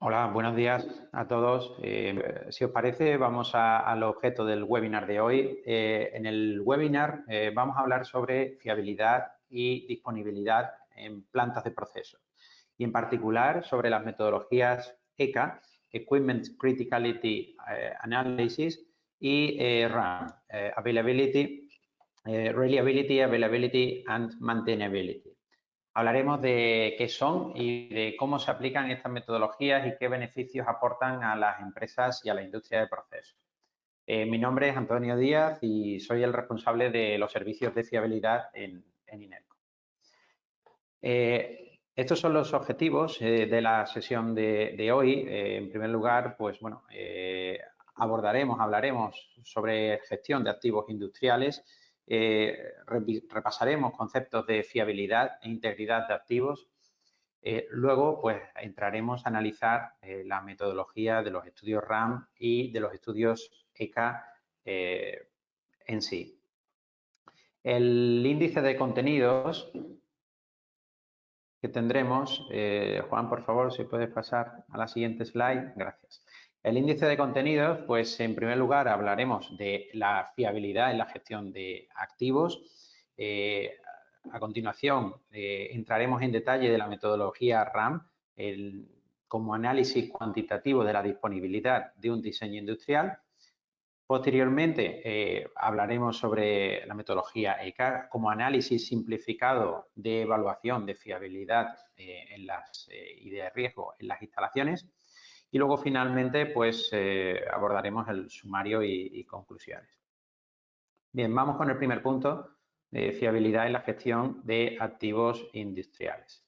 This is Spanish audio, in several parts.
Hola, buenos días a todos. Si os parece, vamos al objeto del webinar de hoy. En el webinar vamos a hablar sobre fiabilidad y disponibilidad en plantas de proceso y en particular sobre las metodologías ECA, Equipment Criticality Analysis, y RAM, Reliability, Availability and Maintainability. Hablaremos de qué son y de cómo se aplican estas metodologías y qué beneficios aportan a las empresas y a la industria de procesos. Mi nombre es Antonio Díaz y soy el responsable de los servicios de fiabilidad en INERCO. Estos son los objetivos de la sesión de hoy. En primer lugar, pues bueno, hablaremos sobre gestión de activos industriales. Repasaremos conceptos de fiabilidad e integridad de activos. Luego, pues, entraremos a analizar la metodología de los estudios RAM y de los estudios ECA en sí. El índice de contenidos que tendremos, Juan, por favor, si puedes pasar a la siguiente slide, gracias. El índice de contenidos, pues en primer lugar hablaremos de la fiabilidad en la gestión de activos. A continuación entraremos en detalle de la metodología RAM como análisis cuantitativo de la disponibilidad de un diseño industrial. Posteriormente hablaremos sobre la metodología ECA como análisis simplificado de evaluación de fiabilidad y de riesgo en las instalaciones. Y luego finalmente pues abordaremos el sumario y conclusiones. Bien, vamos con el primer punto, fiabilidad en la gestión de activos industriales.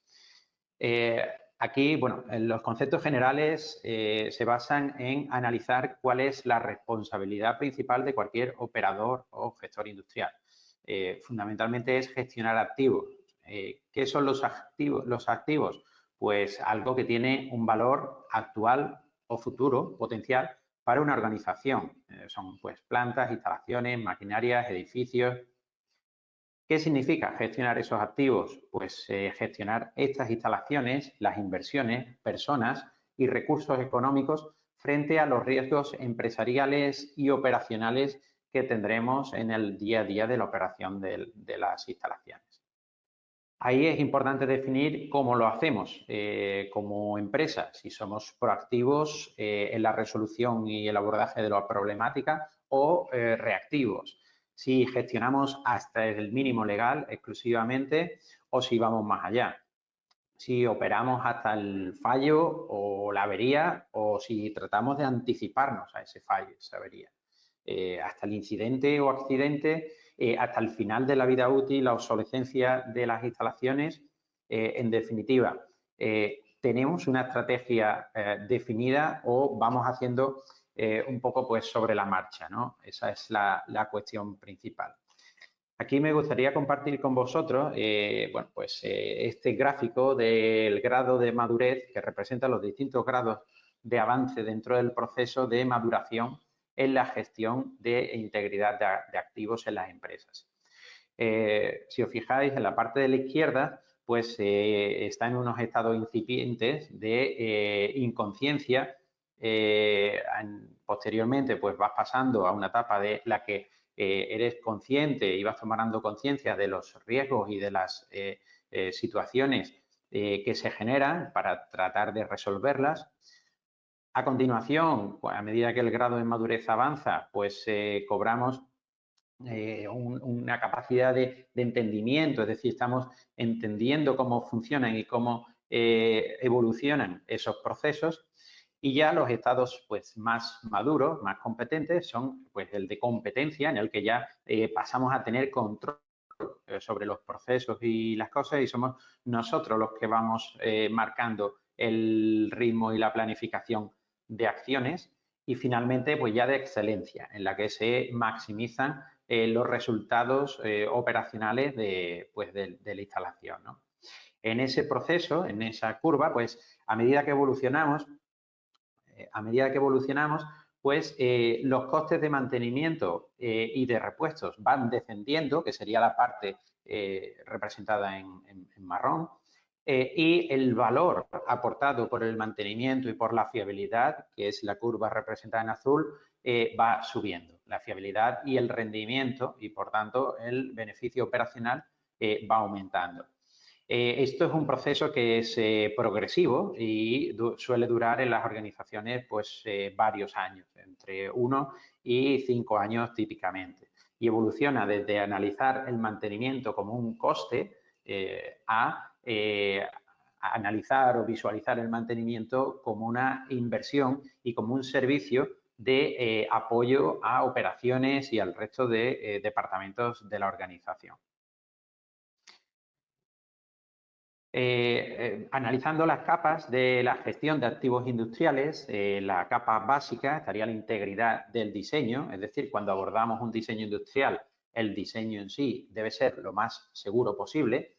Aquí, bueno, los conceptos generales se basan en analizar cuál es la responsabilidad principal de cualquier operador o gestor industrial. Fundamentalmente es gestionar activos. ¿Qué son los activos? Pues algo que tiene un valor actual o futuro, potencial, para una organización. Son pues plantas, instalaciones, maquinarias, edificios. ¿Qué significa gestionar esos activos? Pues gestionar estas instalaciones, las inversiones, personas y recursos económicos frente a los riesgos empresariales y operacionales que tendremos en el día a día de la operación de las instalaciones. Ahí es importante definir cómo lo hacemos como empresa, si somos proactivos en la resolución y el abordaje de la problemática o reactivos. Si gestionamos hasta el mínimo legal exclusivamente o si vamos más allá. Si operamos hasta el fallo o la avería o si tratamos de anticiparnos a ese fallo, esa avería. Hasta el incidente o accidente, hasta el final de la vida útil, la obsolescencia de las instalaciones. En definitiva, tenemos una estrategia definida o vamos haciendo un poco pues sobre la marcha, ¿no? Esa es la cuestión principal. Aquí me gustaría compartir con vosotros bueno, pues, este gráfico del grado de madurez que representa los distintos grados de avance dentro del proceso de maduración en la gestión de integridad de activos en las empresas. Si os fijáis, en la parte de la izquierda, pues está en unos estados incipientes de inconsciencia. Posteriormente, pues vas pasando a una etapa de la que eres consciente y vas tomando conciencia de los riesgos y de las situaciones que se generan para tratar de resolverlas. A continuación, a medida que el grado de madurez avanza, pues cobramos una capacidad de entendimiento, es decir, estamos entendiendo cómo funcionan y cómo evolucionan esos procesos. Y ya los estados pues, más maduros, más competentes, son pues, el de competencia, en el que ya pasamos a tener control sobre los procesos y las cosas y somos nosotros los que vamos marcando el ritmo y la planificación de acciones. Y finalmente, pues ya de excelencia, en la que se maximizan los resultados operacionales de la instalación, ¿no? En ese proceso, en esa curva, pues a medida que evolucionamos, pues los costes de mantenimiento y de repuestos van descendiendo, que sería la parte representada en marrón, y el valor aportado por el mantenimiento y por la fiabilidad, que es la curva representada en azul, va subiendo. La fiabilidad y el rendimiento y, por tanto, el beneficio operacional va aumentando. Esto es un proceso que es progresivo y suele durar en las organizaciones pues, varios años, entre 1 y 5 años típicamente. Y evoluciona desde analizar el mantenimiento como un coste a analizar o visualizar el mantenimiento como una inversión y como un servicio de apoyo a operaciones y al resto de departamentos de la organización. Analizando las capas de la gestión de activos industriales, la capa básica estaría la integridad del diseño, es decir, cuando abordamos un diseño industrial, el diseño en sí debe ser lo más seguro posible,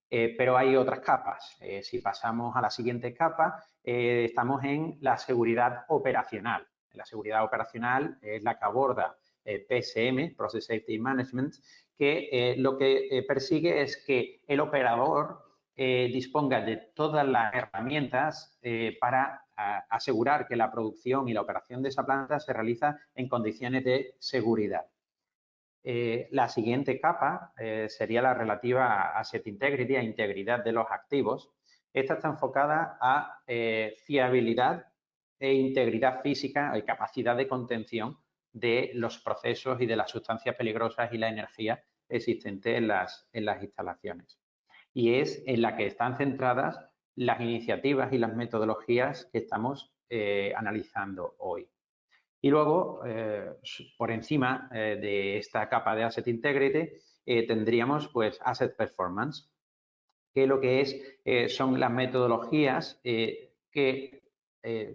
pero hay otras capas. Si pasamos a la siguiente capa, estamos en la seguridad operacional. La seguridad operacional es la que aborda PSM, Process Safety Management, que lo que persigue es que el operador disponga de todas las herramientas para asegurar que la producción y la operación de esa planta se realiza en condiciones de seguridad. La siguiente capa sería la relativa a Asset Integrity, a integridad de los activos. Esta está enfocada a fiabilidad e integridad física y capacidad de contención de los procesos y de las sustancias peligrosas y la energía existente en las instalaciones. Y es en la que están centradas las iniciativas y las metodologías que estamos analizando hoy. Y luego, por encima de esta capa de Asset Integrity, tendríamos pues Asset Performance, que lo que son las metodologías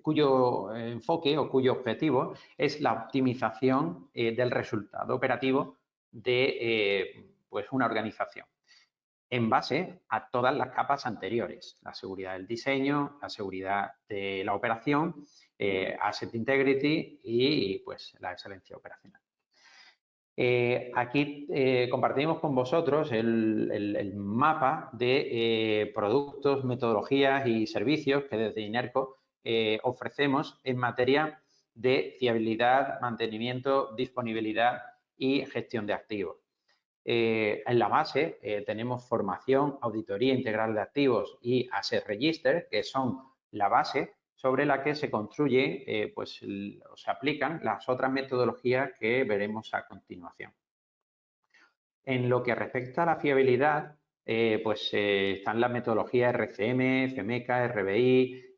cuyo enfoque o cuyo objetivo es la optimización del resultado operativo de pues una organización en base a todas las capas anteriores, la seguridad del diseño, la seguridad de la operación, Asset Integrity y pues la excelencia operacional. Aquí compartimos con vosotros el mapa de productos, metodologías y servicios que desde INERCO ofrecemos en materia de fiabilidad, mantenimiento, disponibilidad y gestión de activos. En la base tenemos formación, auditoría integral de activos y Asset Register, que son la base sobre la que se construye, o se aplican las otras metodologías que veremos a continuación. En lo que respecta a la fiabilidad, están las metodologías RCM, FMECA, RBI,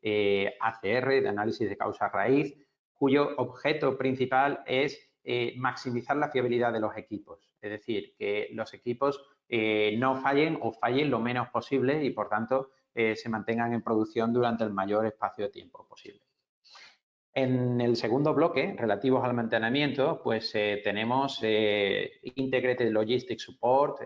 ACR, de análisis de causa raíz, cuyo objeto principal es maximizar la fiabilidad de los equipos. Es decir, que los equipos no fallen o fallen lo menos posible y, por tanto, se mantengan en producción durante el mayor espacio de tiempo posible. En el segundo bloque, relativos al mantenimiento, pues tenemos Integrated Logistics Support,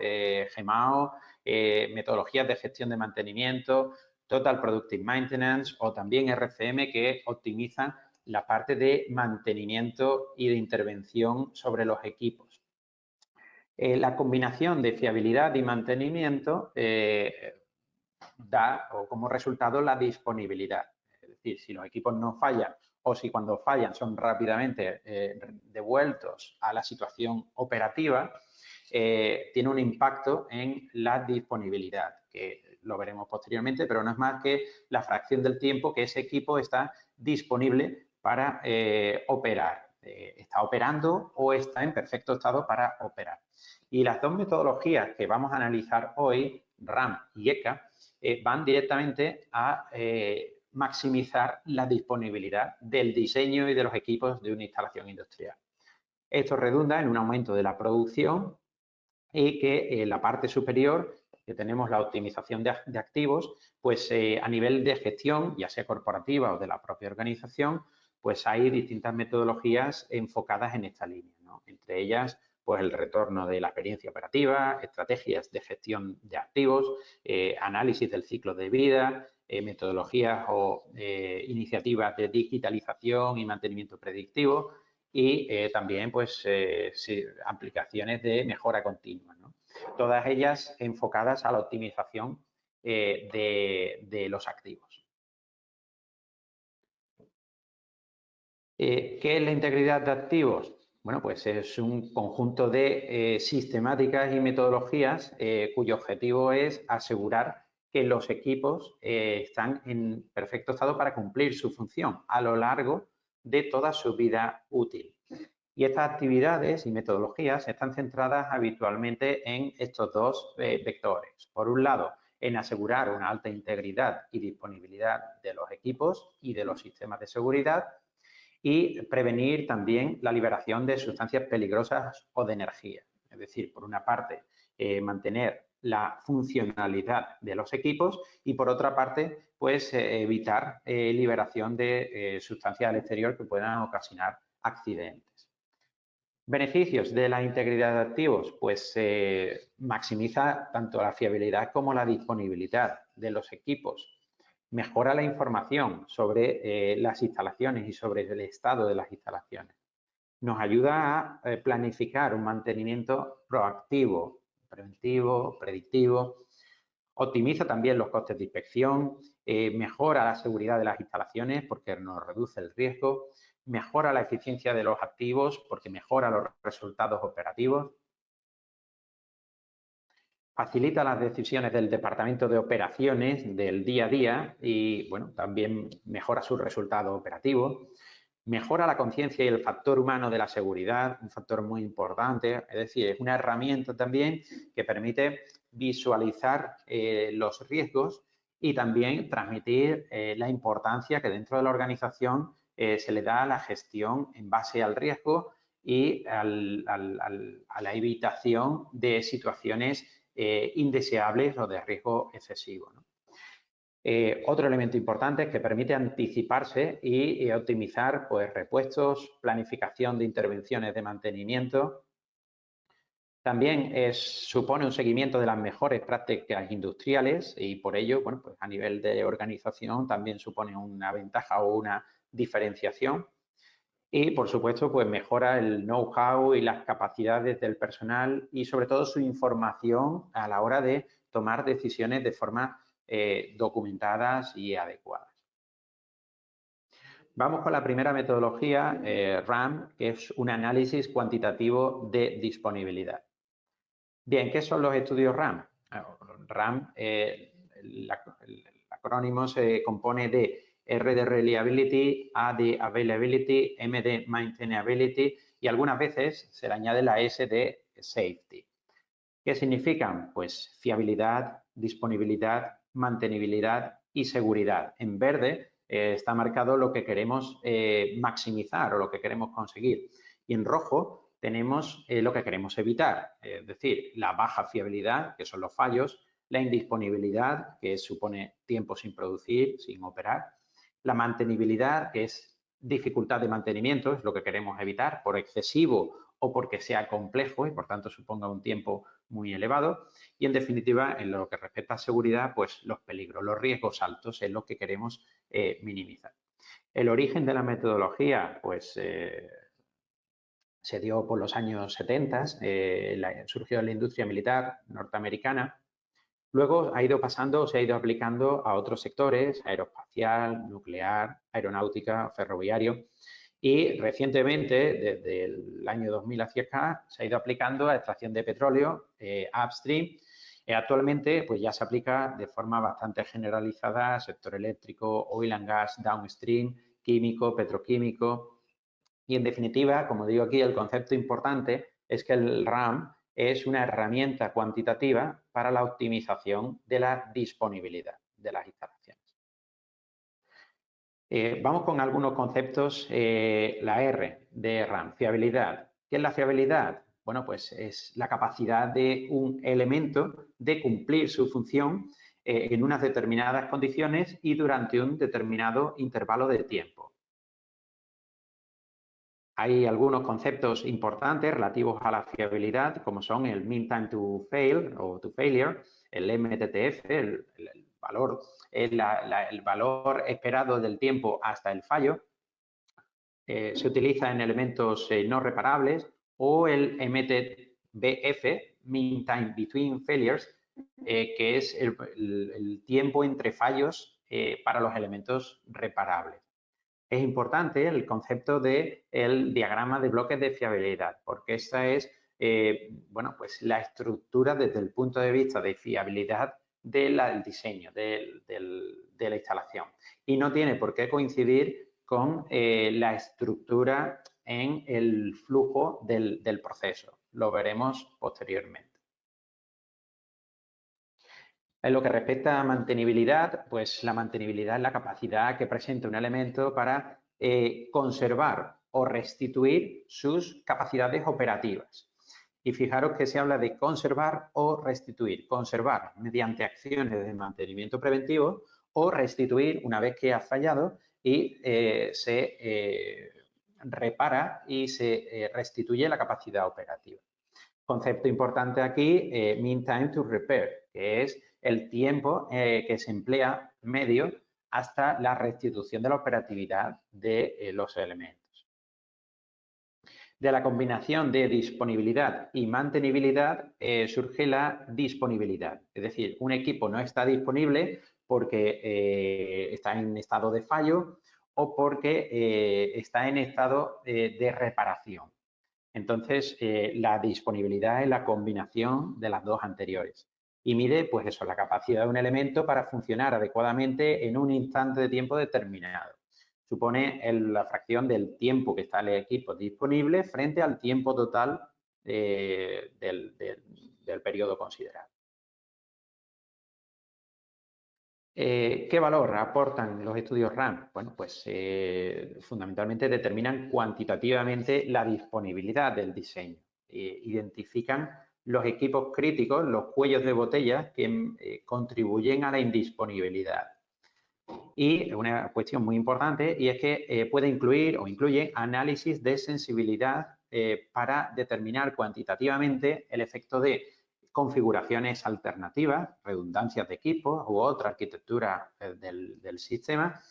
GMAO, metodologías de gestión de mantenimiento, Total Productive Maintenance o también RCM que optimizan la parte de mantenimiento y de intervención sobre los equipos. La combinación de fiabilidad y mantenimiento da como resultado la disponibilidad. Es decir, si los equipos no fallan o si cuando fallan son rápidamente devueltos a la situación operativa, tiene un impacto en la disponibilidad, que lo veremos posteriormente, pero no es más que la fracción del tiempo que ese equipo está disponible para operar. Está operando o está en perfecto estado para operar. Y las dos metodologías que vamos a analizar hoy, RAM y ECA, van directamente a maximizar la disponibilidad del diseño y de los equipos de una instalación industrial. Esto redunda en un aumento de la producción y que en la parte superior, que tenemos la optimización de activos, pues a nivel de gestión, ya sea corporativa o de la propia organización, pues hay distintas metodologías enfocadas en esta línea, ¿no? Entre ellas, pues el retorno de la experiencia operativa, estrategias de gestión de activos, análisis del ciclo de vida, metodologías o iniciativas de digitalización y mantenimiento predictivo y también pues aplicaciones de mejora continua, ¿no? Todas ellas enfocadas a la optimización de los activos. ¿Qué es la integridad de activos? Bueno, pues es un conjunto de sistemáticas y metodologías cuyo objetivo es asegurar que los equipos están en perfecto estado para cumplir su función a lo largo de toda su vida útil. Y estas actividades y metodologías están centradas habitualmente en estos dos vectores. Por un lado, en asegurar una alta integridad y disponibilidad de los equipos y de los sistemas de seguridad, y prevenir también la liberación de sustancias peligrosas o de energía. Es decir, por una parte, mantener la funcionalidad de los equipos y por otra parte, pues evitar liberación de sustancias al exterior que puedan ocasionar accidentes. Beneficios de la integridad de activos, pues maximiza tanto la fiabilidad como la disponibilidad de los equipos. Mejora la información sobre las instalaciones y sobre el estado de las instalaciones. Nos ayuda a planificar un mantenimiento proactivo, preventivo, predictivo. Optimiza también los costes de inspección, mejora la seguridad de las instalaciones porque nos reduce el riesgo, mejora la eficiencia de los activos porque mejora los resultados operativos. Facilita las decisiones del departamento de operaciones del día a día y, bueno, también mejora sus resultados operativos. Mejora la conciencia y el factor humano de la seguridad, un factor muy importante, es decir, es una herramienta también que permite visualizar los riesgos y también transmitir la importancia que dentro de la organización se le da a la gestión en base al riesgo y a la evitación de situaciones indeseables o de riesgo excesivo, ¿no? Otro elemento importante es que permite anticiparse y optimizar pues, repuestos, planificación de intervenciones de mantenimiento. También supone un seguimiento de las mejores prácticas industriales y por ello, bueno, pues a nivel de organización también supone una ventaja o una diferenciación. Y, por supuesto, pues mejora el know-how y las capacidades del personal y, sobre todo, su información a la hora de tomar decisiones de forma documentadas y adecuadas. Vamos con la primera metodología, RAM, que es un análisis cuantitativo de disponibilidad. Bien, ¿qué son los estudios RAM? RAM, el acrónimo se compone de R de Reliability, A de Availability, M de Maintainability y algunas veces se le añade la S de Safety. ¿Qué significan? Pues fiabilidad, disponibilidad, mantenibilidad y seguridad. En verde está marcado lo que queremos maximizar o lo que queremos conseguir. Y en rojo tenemos lo que queremos evitar, es decir, la baja fiabilidad, que son los fallos, la indisponibilidad, que supone tiempo sin producir, sin operar, la mantenibilidad, que es dificultad de mantenimiento, es lo que queremos evitar por excesivo o porque sea complejo y por tanto suponga un tiempo muy elevado. Y en definitiva, en lo que respecta a seguridad, pues los peligros, los riesgos altos es lo que queremos minimizar. El origen de la metodología, pues se dio por los años 70, surgió en la industria militar norteamericana. Luego ha ido pasando, se ha ido aplicando a otros sectores, aeroespacial, nuclear, aeronáutica, ferroviario. Y recientemente, desde el año 2000 hacia acá, se ha ido aplicando a extracción de petróleo, upstream. Actualmente, pues ya se aplica de forma bastante generalizada al sector eléctrico, oil and gas, downstream, químico, petroquímico. Y en definitiva, como digo aquí, el concepto importante es que el RAM es una herramienta cuantitativa para la optimización de la disponibilidad de las instalaciones. Vamos con algunos conceptos. La R de RAM, fiabilidad. ¿Qué es la fiabilidad? Bueno, pues es la capacidad de un elemento de cumplir su función en unas determinadas condiciones y durante un determinado intervalo de tiempo. Hay algunos conceptos importantes relativos a la fiabilidad, como son el mean time to fail o to failure, el MTTF, el valor esperado del tiempo hasta el fallo. Se utiliza en elementos no reparables, o el MTBF, mean time between failures, que es el tiempo entre fallos para los elementos reparables. Es importante el concepto del diagrama de bloques de fiabilidad, porque esta es bueno, pues la estructura desde el punto de vista de fiabilidad del diseño, de la instalación. Y no tiene por qué coincidir con la estructura en el flujo del proceso. Lo veremos posteriormente. En lo que respecta a mantenibilidad, pues la mantenibilidad es la capacidad que presenta un elemento para conservar o restituir sus capacidades operativas. Y fijaros que se habla de conservar o restituir. Conservar mediante acciones de mantenimiento preventivo o restituir una vez que ha fallado y se repara y se restituye la capacidad operativa. Concepto importante aquí, mean time to repair, que es el tiempo que se emplea medio hasta la restitución de la operatividad de los elementos. De la combinación de disponibilidad y mantenibilidad surge la disponibilidad. Es decir, un equipo no está disponible porque está en estado de fallo o porque está en estado de reparación. Entonces, la disponibilidad es la combinación de las dos anteriores y mide, pues eso, la capacidad de un elemento para funcionar adecuadamente en un instante de tiempo determinado. Supone la fracción del tiempo que está el equipo disponible frente al tiempo total del periodo considerado. ¿Qué valor aportan los estudios RAM? Bueno, pues fundamentalmente determinan cuantitativamente la disponibilidad del diseño. Identifican los equipos críticos, los cuellos de botella que contribuyen a la indisponibilidad. Y una cuestión muy importante y es que puede incluir o incluye análisis de sensibilidad para determinar cuantitativamente el efecto de configuraciones alternativas, redundancias de equipos u otra arquitectura del sistema,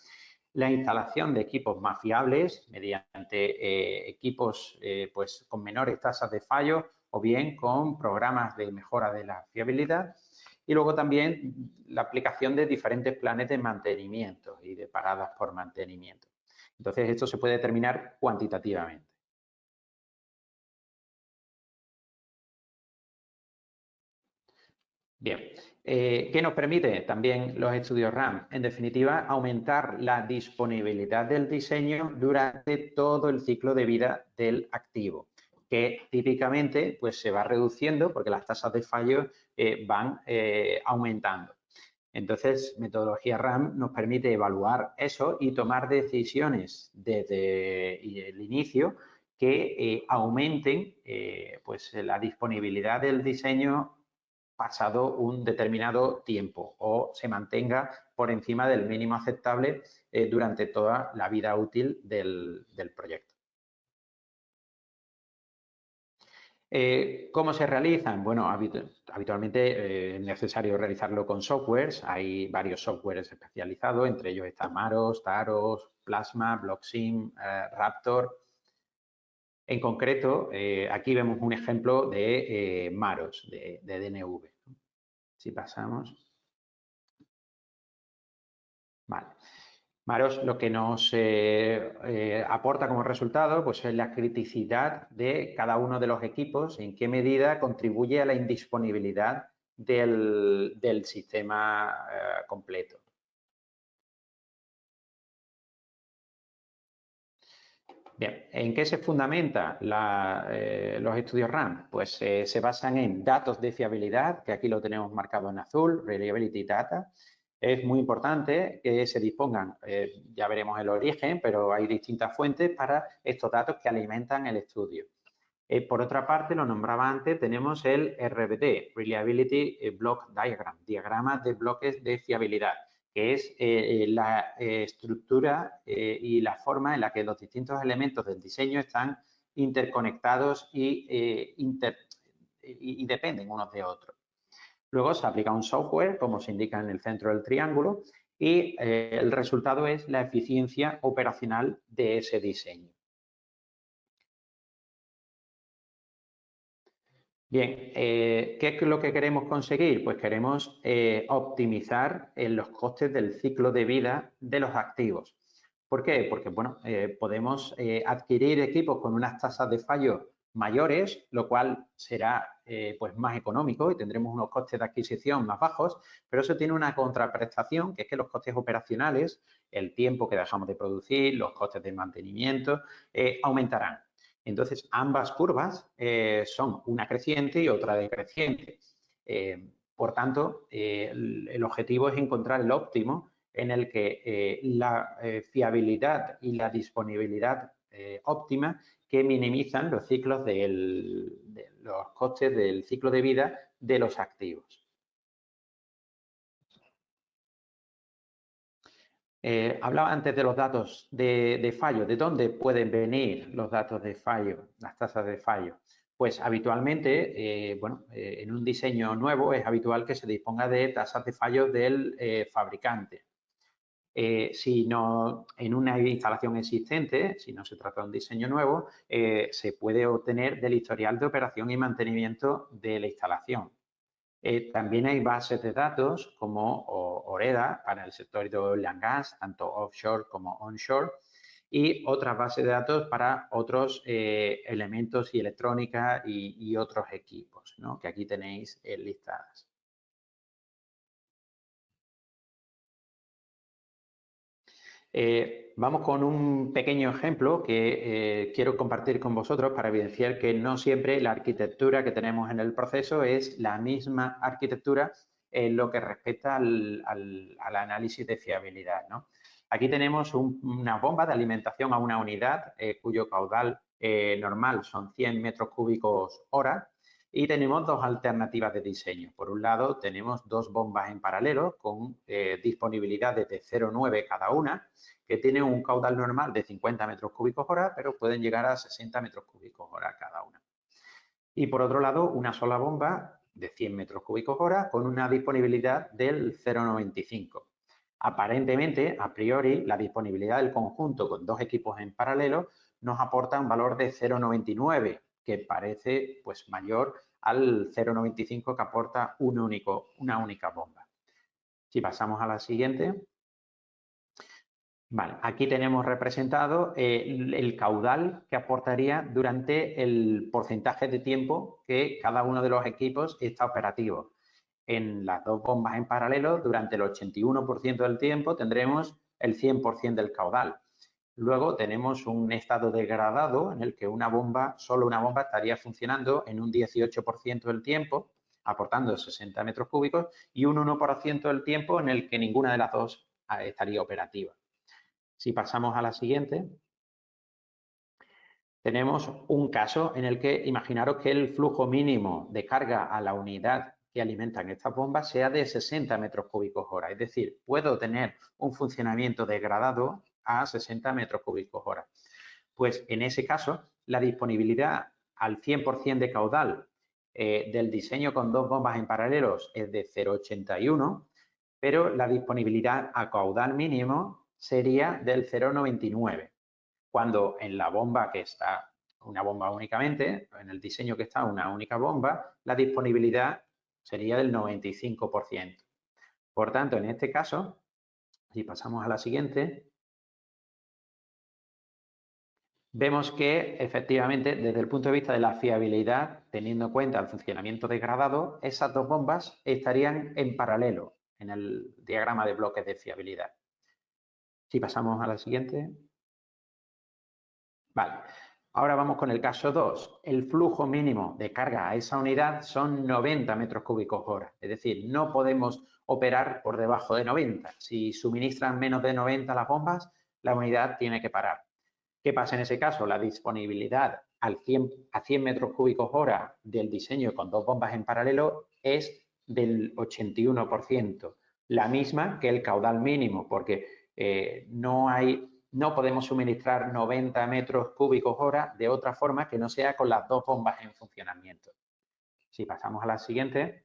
la instalación de equipos más fiables mediante equipos pues, con menores tasas de fallo o bien con programas de mejora de la fiabilidad y luego también la aplicación de diferentes planes de mantenimiento y de paradas por mantenimiento. Entonces, esto se puede determinar cuantitativamente. Bien, ¿qué nos permite también los estudios RAM? En definitiva, aumentar la disponibilidad del diseño durante todo el ciclo de vida del activo, que típicamente pues, se va reduciendo porque las tasas de fallo van aumentando. Entonces, metodología RAM nos permite evaluar eso y tomar decisiones desde el inicio que aumenten pues, la disponibilidad del diseño pasado un determinado tiempo o se mantenga por encima del mínimo aceptable durante toda la vida útil del proyecto. ¿Cómo se realizan? Bueno, habitualmente es necesario realizarlo con softwares. Hay varios softwares especializados, entre ellos está Maros, Taros, Plasma, Blocksim, Raptor. En concreto, aquí vemos un ejemplo de Maros, de DNV. Si pasamos. Vale. Maros lo que nos aporta como resultado pues, es la criticidad de cada uno de los equipos, en qué medida contribuye a la indisponibilidad del sistema completo. Bien, ¿en qué se fundamenta los estudios RAM? Pues se basan en datos de fiabilidad, que aquí lo tenemos marcado en azul, Reliability Data. Es muy importante que se dispongan, ya veremos el origen, pero hay distintas fuentes para estos datos que alimentan el estudio. Por otra parte, lo nombraba antes, tenemos el RBD, Reliability Block Diagram, diagrama de bloques de fiabilidad, que es la estructura y la forma en la que los distintos elementos del diseño están interconectados y dependen unos de otros. Luego se aplica un software, como se indica en el centro del triángulo, y el resultado es la eficiencia operacional de ese diseño. Bien, ¿qué es lo que queremos conseguir? Pues queremos optimizar los costes del ciclo de vida de los activos. ¿Por qué? Porque, bueno, podemos adquirir equipos con unas tasas de fallo mayores, lo cual será pues más económico y tendremos unos costes de adquisición más bajos, pero eso tiene una contraprestación, que es que los costes operacionales, el tiempo que dejamos de producir, los costes de mantenimiento, aumentarán. Entonces, ambas curvas son una creciente y otra decreciente. Por tanto, el objetivo es encontrar el óptimo en el que la fiabilidad y la disponibilidad óptima que minimizan los ciclos de los costes del ciclo de vida de los activos. Hablaba antes de los datos de fallo. ¿De dónde pueden venir los datos de fallo, las tasas de fallo? Pues habitualmente, en un diseño nuevo es habitual que se disponga de tasas de fallo del fabricante. Si no, en una instalación existente, si no se trata de un diseño nuevo, se puede obtener del historial de operación y mantenimiento de la instalación. También hay bases de datos como OREDA para el sector de oil and gas, tanto offshore como onshore, y otras bases de datos para otros elementos y electrónica y otros equipos, ¿no? Que aquí tenéis listadas. Vamos con un pequeño ejemplo que quiero compartir con vosotros para evidenciar que no siempre la arquitectura que tenemos en el proceso es la misma arquitectura en lo que respecta al análisis de fiabilidad, ¿no? Aquí tenemos una bomba de alimentación a una unidad cuyo caudal normal son 100 metros cúbicos hora y tenemos dos alternativas de diseño. Por un lado, tenemos dos bombas en paralelo con disponibilidad de 0,9 cada una, que tienen un caudal normal de 50 metros cúbicos hora, pero pueden llegar a 60 metros cúbicos hora cada una. Y por otro lado, una sola bomba de 100 metros cúbicos hora con una disponibilidad del 0,95. Aparentemente, a priori, la disponibilidad del conjunto con dos equipos en paralelo nos aporta un valor de 0,99, que parece pues mayor al 0,95 que aporta una única bomba. Si pasamos a la siguiente. Vale, aquí tenemos representado el caudal que aportaría durante el porcentaje de tiempo que cada uno de los equipos está operativo. En las dos bombas en paralelo, durante el 81% del tiempo tendremos el 100% del caudal. Luego tenemos un estado degradado en el que solo una bomba estaría funcionando en un 18% del tiempo, aportando 60 metros cúbicos, y un 1% del tiempo en el que ninguna de las dos estaría operativa. Si pasamos a la siguiente, tenemos un caso en el que imaginaros que el flujo mínimo de carga a la unidad que alimentan estas bombas sea de 60 metros cúbicos hora. Es decir, puedo tener un funcionamiento degradado a 60 metros cúbicos hora. Pues en ese caso, la disponibilidad al 100% de caudal del diseño con dos bombas en paralelos es de 0,81, pero la disponibilidad a caudal mínimo sería del 0,99, cuando en la bomba que está una bomba únicamente, en el diseño que está una única bomba, la disponibilidad sería del 95%. Por tanto, en este caso, si pasamos a la siguiente, vemos que efectivamente desde el punto de vista de la fiabilidad, teniendo en cuenta el funcionamiento degradado, esas dos bombas estarían en paralelo en el diagrama de bloques de fiabilidad. Si pasamos a la siguiente. Vale, ahora vamos con el caso 2. El flujo mínimo de carga a esa unidad son 90 metros cúbicos hora. Es decir, no podemos operar por debajo de 90. Si suministran menos de 90 las bombas, la unidad tiene que parar. ¿Qué pasa en ese caso? La disponibilidad a 100 metros cúbicos hora del diseño con dos bombas en paralelo es del 81%, la misma que el caudal mínimo, porque no podemos suministrar 90 metros cúbicos hora de otra forma que no sea con las dos bombas en funcionamiento. Si pasamos a la siguiente,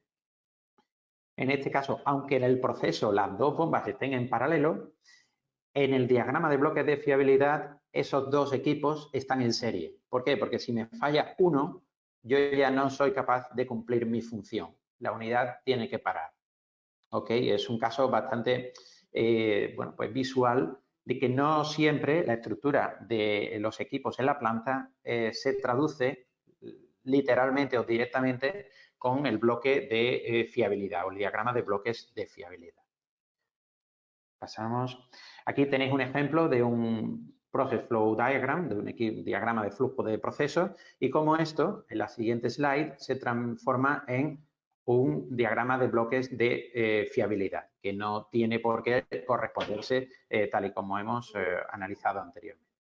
en este caso, aunque en el proceso las dos bombas estén en paralelo, en el diagrama de bloques de fiabilidad esos dos equipos están en serie. ¿Por qué? Porque si me falla uno, yo ya no soy capaz de cumplir mi función. La unidad tiene que parar. ¿Ok? Es un caso bastante bueno, pues visual de que no siempre la estructura de los equipos en la planta se traduce literalmente o directamente con el bloque de fiabilidad o el diagrama de bloques de fiabilidad. Pasamos. Aquí tenéis un ejemplo de un Process Flow Diagram, de un diagrama de flujo de procesos, y cómo esto, en la siguiente slide, se transforma en un diagrama de bloques de fiabilidad, que no tiene por qué corresponderse tal y como hemos analizado anteriormente.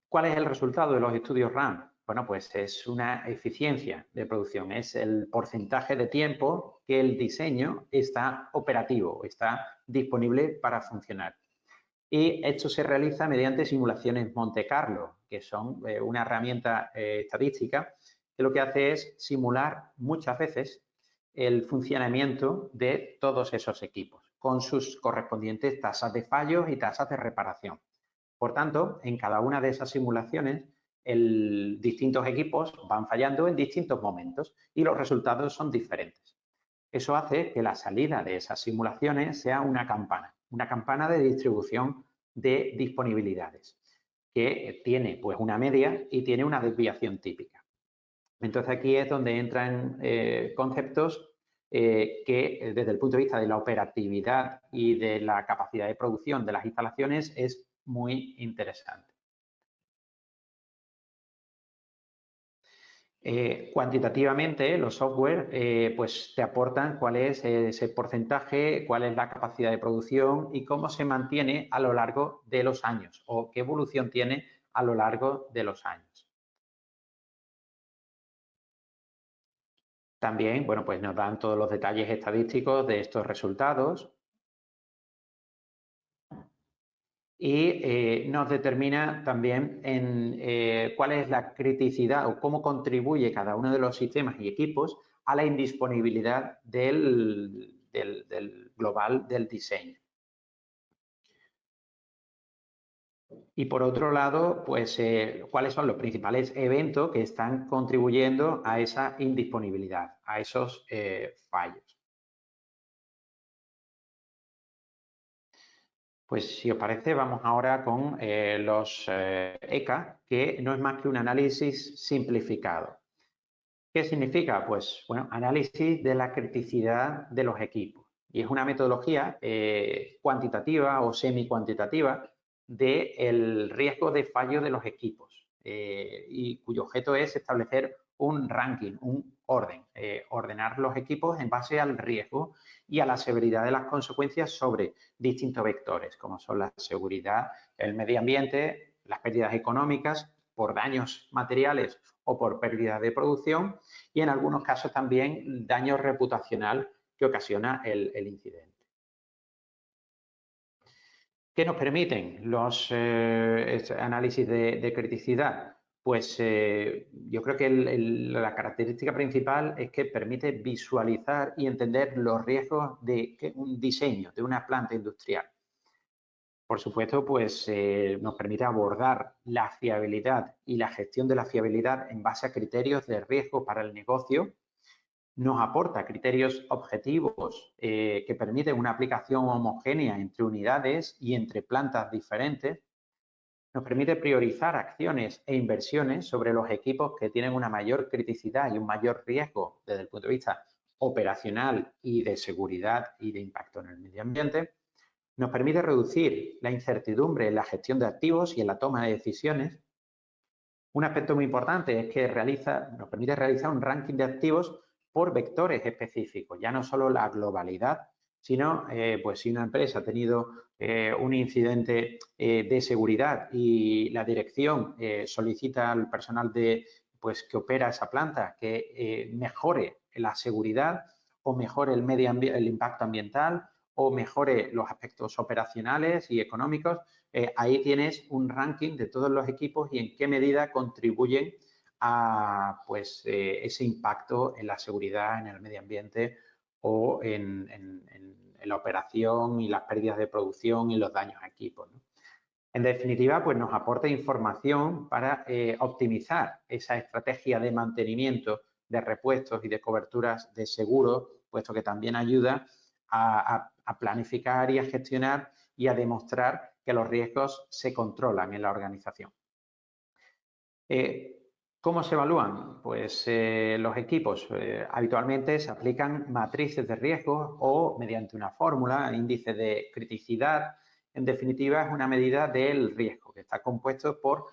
¿Cuál es el resultado de los estudios RAM? Bueno, pues es una eficiencia de producción, es el porcentaje de tiempo que el diseño está operativo, está disponible para funcionar. Y esto se realiza mediante simulaciones Monte Carlo, que son una herramienta estadística que lo que hace es simular muchas veces el funcionamiento de todos esos equipos, con sus correspondientes tasas de fallos y tasas de reparación. Por tanto, en cada una de esas simulaciones, distintos equipos van fallando en distintos momentos y los resultados son diferentes. Eso hace que la salida de esas simulaciones sea una campana de distribución de disponibilidades, que tiene pues una media y tiene una desviación típica. Entonces aquí es donde entran conceptos que desde el punto de vista de la operatividad y de la capacidad de producción de las instalaciones es muy interesante. Cuantitativamente, los software pues te aportan cuál es ese porcentaje, cuál es la capacidad de producción y cómo se mantiene a lo largo de los años o qué evolución tiene a lo largo de los años. También, bueno, pues nos dan todos los detalles estadísticos de estos resultados y nos determina también en cuál es la criticidad o cómo contribuye cada uno de los sistemas y equipos a la indisponibilidad del global del diseño. Y por otro lado, pues, ¿cuáles son los principales eventos que están contribuyendo a esa indisponibilidad, a esos fallos? Pues si os parece, vamos ahora con los ECA, que no es más que un análisis simplificado. ¿Qué significa? Pues, bueno, análisis de la criticidad de los equipos. Y es una metodología cuantitativa o semi-cuantitativa del riesgo de fallo de los equipos y cuyo objeto es establecer un ranking, un orden, ordenar los equipos en base al riesgo y a la severidad de las consecuencias sobre distintos vectores, como son la seguridad, el medio ambiente, las pérdidas económicas por daños materiales o por pérdida de producción y en algunos casos también daño reputacional que ocasiona el incidente. ¿Qué nos permiten los análisis de criticidad? Pues yo creo que la característica principal es que permite visualizar y entender los riesgos de un diseño de una planta industrial. Por supuesto, pues nos permite abordar la fiabilidad y la gestión de la fiabilidad en base a criterios de riesgo para el negocio. Nos aporta criterios objetivos que permiten una aplicación homogénea entre unidades y entre plantas diferentes. Nos permite priorizar acciones e inversiones sobre los equipos que tienen una mayor criticidad y un mayor riesgo desde el punto de vista operacional y de seguridad y de impacto en el medio ambiente. Nos permite reducir la incertidumbre en la gestión de activos y en la toma de decisiones. Un aspecto muy importante es que nos permite realizar un ranking de activos por vectores específicos, ya no solo la globalidad, sino pues si una empresa ha tenido un incidente de seguridad y la dirección solicita al personal pues, que opera esa planta que mejore la seguridad o mejore el impacto ambiental o mejore los aspectos operacionales y económicos, ahí tienes un ranking de todos los equipos y en qué medida contribuyen a pues, ese impacto en la seguridad, en el medio ambiente o en la operación y las pérdidas de producción y los daños a equipos, ¿no? En definitiva, pues nos aporta información para optimizar esa estrategia de mantenimiento de repuestos y de coberturas de seguro, puesto que también ayuda a planificar y a gestionar y a demostrar que los riesgos se controlan en la organización. ¿Cómo se evalúan? Pues los equipos habitualmente se aplican matrices de riesgo o mediante una fórmula, índice de criticidad. En definitiva, es una medida del riesgo que está compuesto por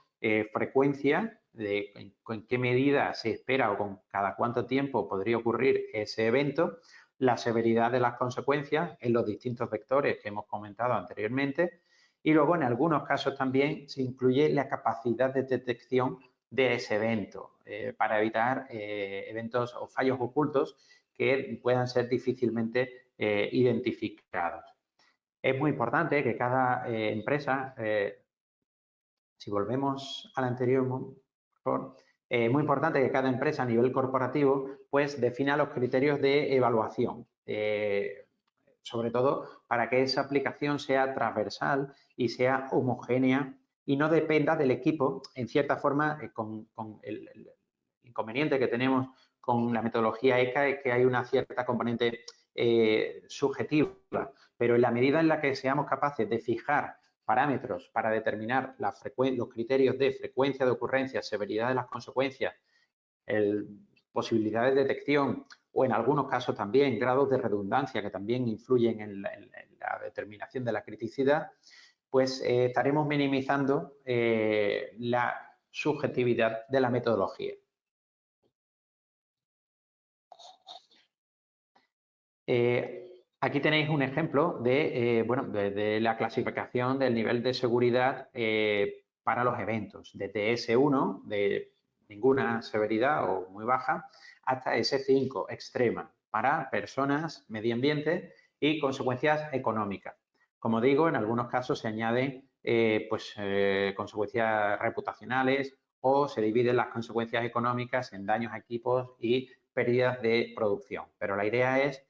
frecuencia, de en qué medida se espera o con cada cuánto tiempo podría ocurrir ese evento, la severidad de las consecuencias en los distintos vectores que hemos comentado anteriormente y luego en algunos casos también se incluye la capacidad de detección de ese evento para evitar eventos o fallos ocultos que puedan ser difícilmente identificados. Es muy importante que cada empresa, si volvemos al anterior, por favor, es muy importante que cada empresa a nivel corporativo pues defina los criterios de evaluación, sobre todo para que esa aplicación sea transversal y sea homogénea y no dependa del equipo, en cierta forma, con el inconveniente que tenemos con la metodología ECA es que hay una cierta componente subjetiva, pero en la medida en la que seamos capaces de fijar parámetros para determinar los criterios de frecuencia de ocurrencia, severidad de las consecuencias, posibilidades de detección o en algunos casos también grados de redundancia que también influyen en la determinación de la criticidad, pues estaremos minimizando la subjetividad de la metodología. Aquí tenéis un ejemplo de la clasificación del nivel de seguridad para los eventos, desde S1, de ninguna severidad o muy baja, hasta S5, extrema, para personas, medio ambiente y consecuencias económicas. Como digo, en algunos casos se añaden consecuencias reputacionales o se dividen las consecuencias económicas en daños a equipos y pérdidas de producción. Pero la idea es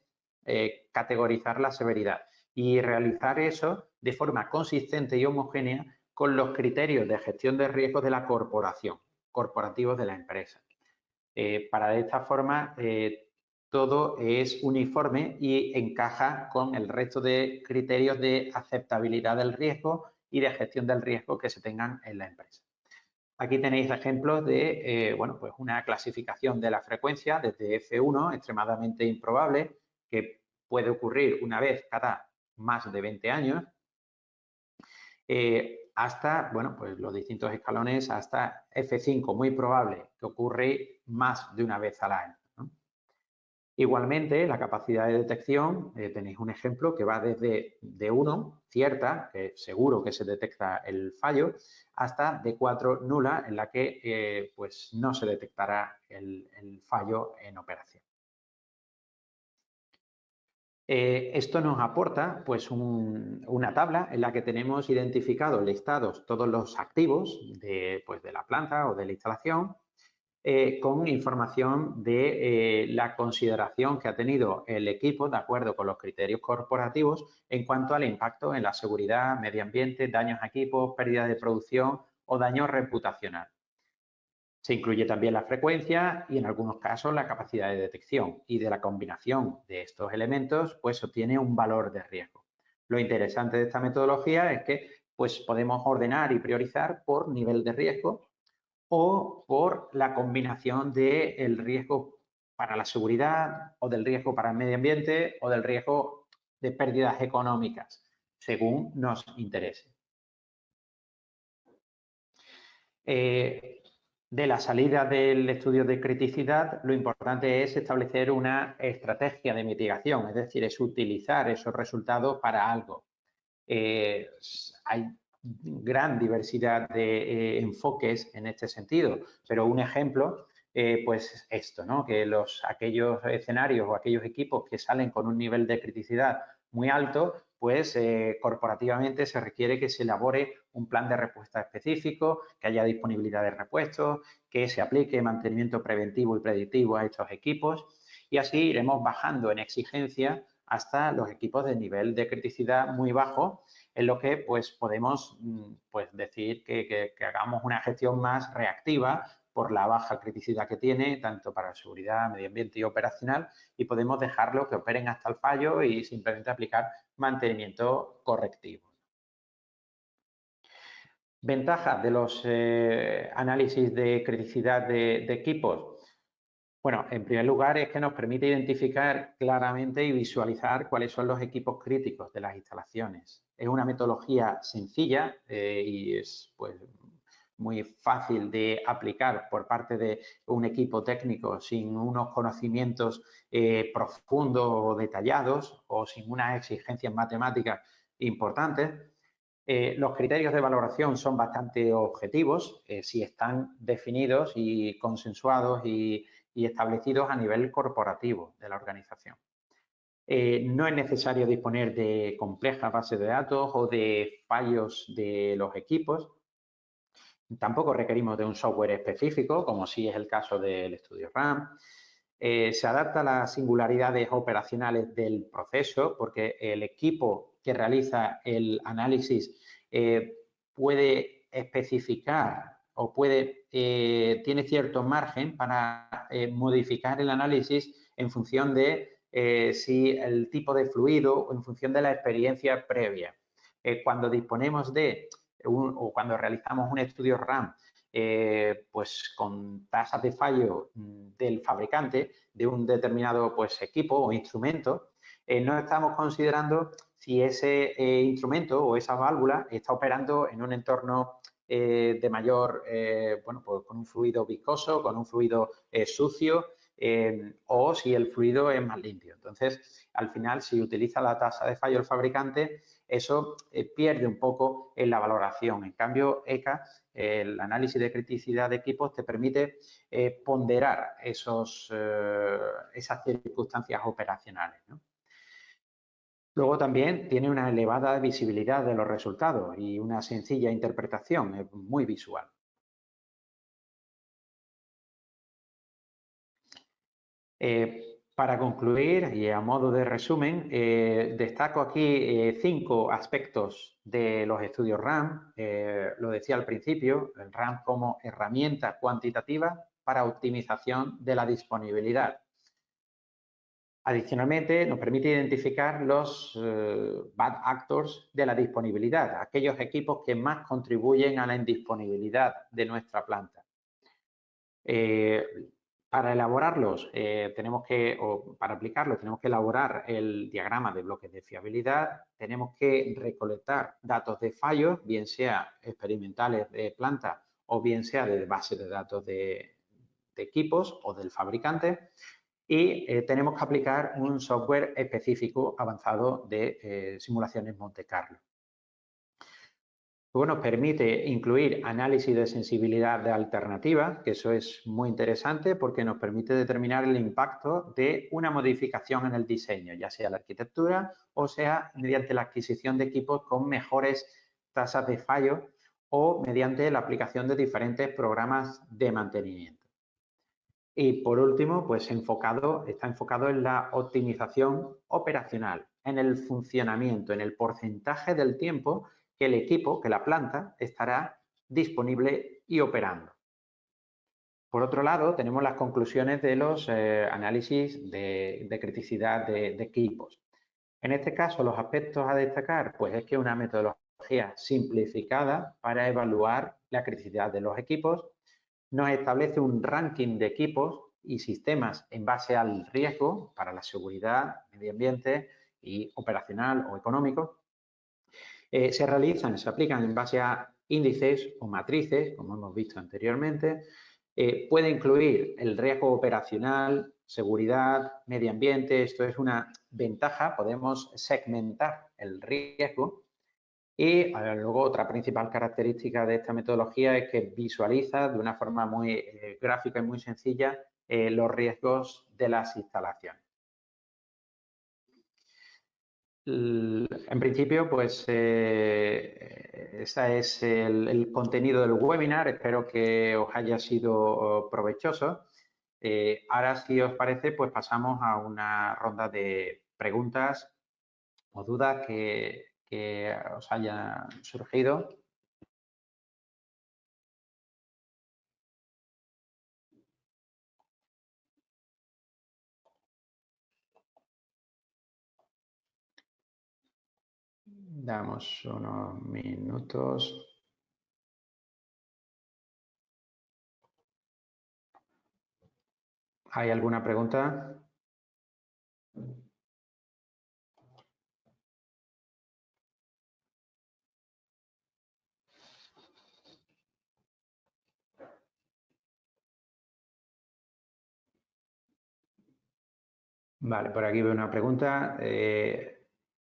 categorizar la severidad y realizar eso de forma consistente y homogénea con los criterios de gestión de riesgos de la corporación, corporativos de la empresa. Para de esta forma, todo es uniforme y encaja con el resto de criterios de aceptabilidad del riesgo y de gestión del riesgo que se tengan en la empresa. Aquí tenéis ejemplos de pues una clasificación de la frecuencia desde F1, extremadamente improbable, que puede ocurrir una vez cada más de 20 años, hasta pues los distintos escalones hasta F5, muy probable, que ocurre más de una vez al año, ¿no? Igualmente, la capacidad de detección, tenéis un ejemplo que va desde D1, cierta, que seguro que se detecta el fallo, hasta D4, nula, en la que pues no se detectará el fallo en operación. Esto nos aporta pues una tabla en la que tenemos identificados, listados todos los activos de la planta o de la instalación, con información de la consideración que ha tenido el equipo de acuerdo con los criterios corporativos en cuanto al impacto en la seguridad, medio ambiente, daños a equipos, pérdida de producción o daño reputacional. Se incluye también la frecuencia y en algunos casos la capacidad de detección y de la combinación de estos elementos pues obtiene un valor de riesgo. Lo interesante de esta metodología es que pues podemos ordenar y priorizar por nivel de riesgo o por la combinación del riesgo para la seguridad o del riesgo para el medio ambiente o del riesgo de pérdidas económicas, según nos interese. De la salida del estudio de criticidad, lo importante es establecer una estrategia de mitigación, es decir, es utilizar esos resultados para algo. Hay gran diversidad de enfoques en este sentido, pero un ejemplo, pues esto, ¿no? Que aquellos escenarios o aquellos equipos que salen con un nivel de criticidad muy alto, pues corporativamente se requiere que se elabore un plan de respuesta específico, que haya disponibilidad de repuestos, que se aplique mantenimiento preventivo y predictivo a estos equipos y así iremos bajando en exigencia hasta los equipos de nivel de criticidad muy bajo, en lo que pues podemos decir que hagamos una gestión más reactiva por la baja criticidad que tiene, tanto para seguridad, medio ambiente y operacional, y podemos dejarlo que operen hasta el fallo y simplemente aplicar mantenimiento correctivo. Ventajas de los análisis de criticidad de equipos. Bueno, en primer lugar es que nos permite identificar claramente y visualizar cuáles son los equipos críticos de las instalaciones. Es una metodología sencilla y es pues, muy fácil de aplicar por parte de un equipo técnico sin unos conocimientos profundos o detallados o sin unas exigencias matemáticas importantes. Los criterios de valoración son bastante objetivos si están definidos y consensuados y establecidos a nivel corporativo de la organización. No es necesario disponer de complejas bases de datos o de fallos de los equipos. Tampoco requerimos de un software específico, como sí es el caso del Studio RAM. Se adapta a las singularidades operacionales del proceso, porque el equipo que realiza el análisis puede especificar o tiene cierto margen para modificar el análisis en función de si el tipo de fluido o en función de la experiencia previa. Cuando disponemos de o cuando realizamos un estudio RAM pues con tasas de fallo del fabricante de un determinado pues, equipo o instrumento, no estamos considerando si ese instrumento o esa válvula está operando en un entorno de mayor, bueno, pues con un fluido viscoso, con un fluido sucio o si el fluido es más limpio. Entonces, al final, si utiliza la tasa de fallo el fabricante, eso pierde un poco en la valoración. En cambio, ECA, el análisis de criticidad de equipos, te permite ponderar esas circunstancias operacionales, ¿no? Luego también tiene una elevada visibilidad de los resultados y una sencilla interpretación, es muy visual. Para concluir y a modo de resumen, destaco aquí 5 aspectos de los estudios RAM. Lo decía al principio, el RAM como herramienta cuantitativa para optimización de la disponibilidad. Adicionalmente, nos permite identificar los bad actors de la disponibilidad, aquellos equipos que más contribuyen a la indisponibilidad de nuestra planta. Para elaborarlos, para aplicarlos, tenemos que elaborar el diagrama de bloques de fiabilidad, tenemos que recolectar datos de fallos, bien sea experimentales de planta o bien sea de base de datos de equipos o del fabricante, y tenemos que aplicar un software específico avanzado de simulaciones Monte Carlo. Luego nos permite incluir análisis de sensibilidad de alternativas, que eso es muy interesante porque nos permite determinar el impacto de una modificación en el diseño, ya sea la arquitectura o sea mediante la adquisición de equipos con mejores tasas de fallo o mediante la aplicación de diferentes programas de mantenimiento. Y por último, pues está enfocado en la optimización operacional, en el funcionamiento, en el porcentaje del tiempo que el equipo, que la planta, estará disponible y operando. Por otro lado, tenemos las conclusiones de los análisis de criticidad de equipos. En este caso, los aspectos a destacar, pues es que es una metodología simplificada para evaluar la criticidad de los equipos, nos establece un ranking de equipos y sistemas en base al riesgo para la seguridad, medio ambiente y operacional o económico. Se aplican en base a índices o matrices, como hemos visto anteriormente. Puede incluir el riesgo operacional, seguridad, medio ambiente. Esto es una ventaja, podemos segmentar el riesgo. Y luego otra principal característica de esta metodología es que visualiza de una forma muy gráfica y muy sencilla los riesgos de las instalaciones. En principio, pues ese es el contenido del webinar. Espero que os haya sido provechoso. Ahora, si os parece, pues pasamos a una ronda de preguntas o dudas que os hayan surgido. Damos unos minutos. ¿Hay alguna pregunta? Vale, por aquí veo una pregunta.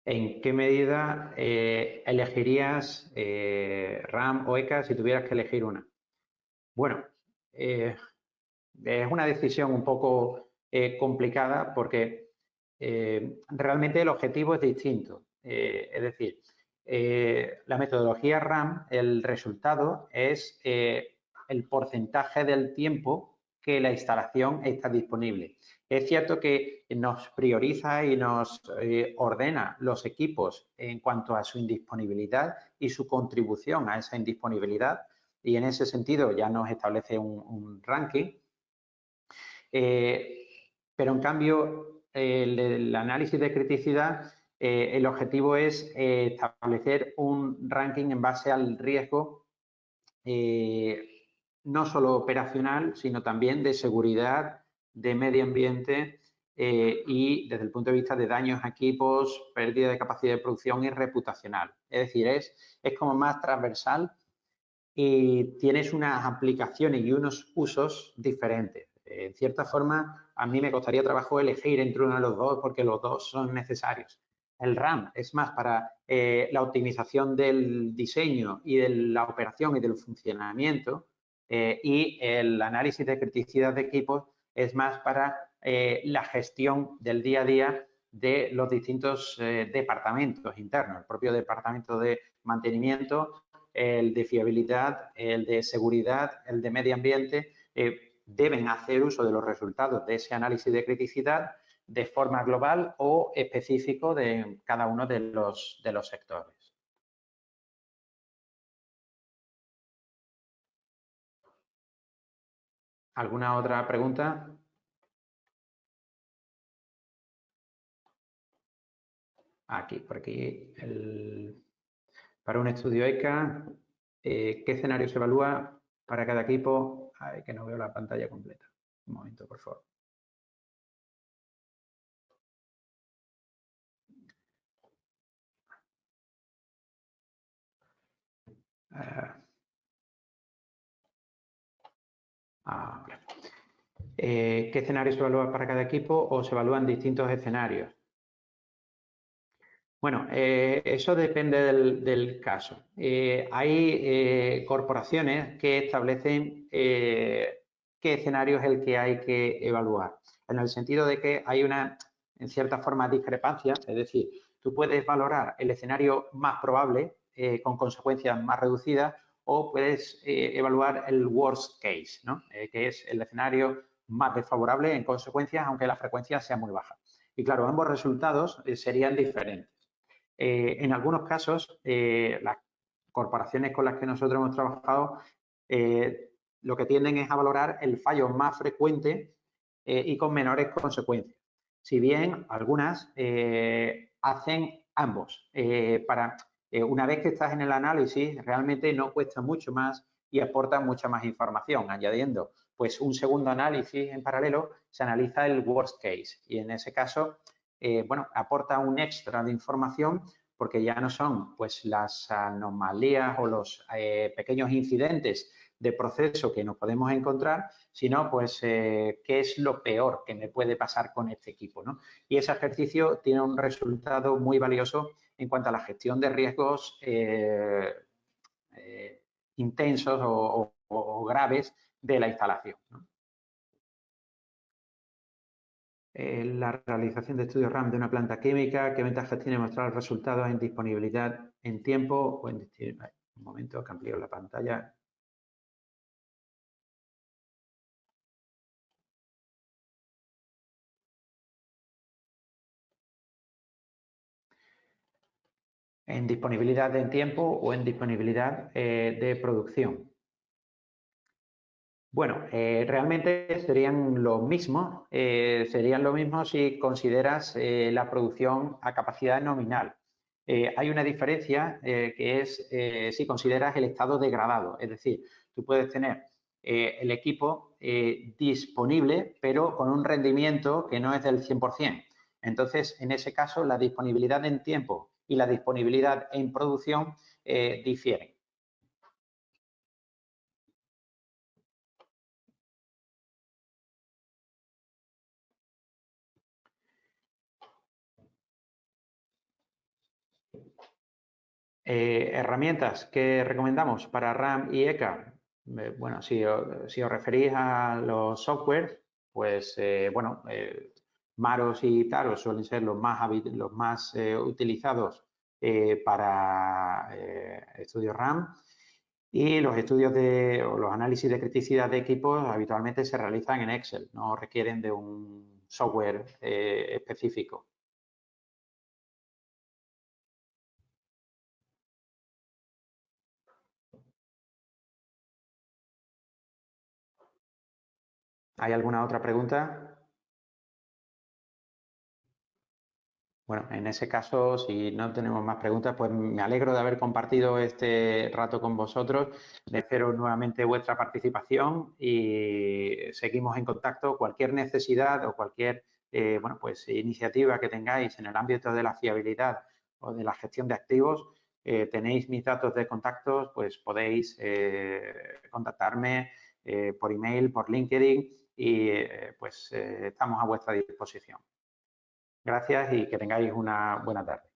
¿En qué medida elegirías RAM o ECA si tuvieras que elegir una? Bueno, es una decisión un poco complicada porque realmente el objetivo es distinto. Es decir, la metodología RAM, el resultado es el porcentaje del tiempo que la instalación está disponible. Es cierto que nos prioriza y nos ordena los equipos en cuanto a su indisponibilidad y su contribución a esa indisponibilidad, y en ese sentido ya nos establece un ranking. Pero en cambio, el análisis de criticidad, el objetivo es establecer un ranking en base al riesgo, no solo operacional, sino también de seguridad, de medio ambiente y desde el punto de vista de daños a equipos, pérdida de capacidad de producción y reputacional. Es decir, es como más transversal y tienes unas aplicaciones y unos usos diferentes. En cierta forma, a mí me costaría trabajo elegir entre uno de los dos porque los dos son necesarios. El RAM es más para la optimización del diseño y de la operación y del funcionamiento y el análisis de criticidad de equipos es más para la gestión del día a día de los distintos departamentos internos, el propio departamento de mantenimiento, el de fiabilidad, el de seguridad, el de medio ambiente, deben hacer uso de los resultados de ese análisis de criticidad de forma global o específico de cada uno de los sectores. ¿Alguna otra pregunta? Aquí, por aquí. Para un estudio ECA, ¿qué escenario se evalúa para cada equipo? Ay, que no veo la pantalla completa. Un momento, por favor. Vale. ¿Qué escenario se evalúa para cada equipo o se evalúan distintos escenarios? Bueno, eso depende del caso. Hay corporaciones que establecen qué escenario es el que hay que evaluar, en el sentido de que hay una, en cierta forma, discrepancia, es decir, tú puedes valorar el escenario más probable con consecuencias más reducidas o puedes evaluar el worst case, ¿no? Que es el escenario más desfavorable en consecuencias, aunque la frecuencia sea muy baja. Y claro, ambos resultados serían diferentes. En algunos casos, las corporaciones con las que nosotros hemos trabajado lo que tienden es a valorar el fallo más frecuente y con menores consecuencias. Si bien algunas hacen ambos. Una vez que estás en el análisis, realmente no cuesta mucho más y aporta mucha más información. Añadiendo pues un segundo análisis en paralelo, se analiza el worst case y en ese caso bueno, aporta un extra de información porque ya no son pues las anomalías o los pequeños incidentes de proceso que nos podemos encontrar, sino pues qué es lo peor que me puede pasar con este equipo, ¿no? Y ese ejercicio tiene un resultado muy valioso en cuanto a la gestión de riesgos intensos o graves de la instalación, ¿no? La realización de estudios RAM de una planta química, ¿qué ventajas tiene mostrar resultados en disponibilidad en tiempo o en destino? Un momento, que amplío la pantalla. en disponibilidad de tiempo o en disponibilidad de producción. Bueno, realmente serían lo mismo si consideras la producción a capacidad nominal. Hay una diferencia que es si consideras el estado degradado, es decir, tú puedes tener el equipo disponible, pero con un rendimiento que no es del 100%. Entonces, en ese caso, la disponibilidad en tiempo y la disponibilidad en producción difieren. Herramientas que recomendamos para RAM y ECA. Bueno, si os referís a los software, pues bueno, Maros y Taros suelen ser los más utilizados para estudios RAM, y los estudios o los análisis de criticidad de equipos habitualmente se realizan en Excel, no requieren de un software específico. ¿Hay alguna otra pregunta? Bueno, en ese caso, si no tenemos más preguntas, pues me alegro de haber compartido este rato con vosotros. Les espero nuevamente vuestra participación y seguimos en contacto. Cualquier necesidad o cualquier bueno, pues, iniciativa que tengáis en el ámbito de la fiabilidad o de la gestión de activos, tenéis mis datos de contactos, pues podéis contactarme por email, por LinkedIn y pues estamos a vuestra disposición. Gracias y que tengáis una buena tarde.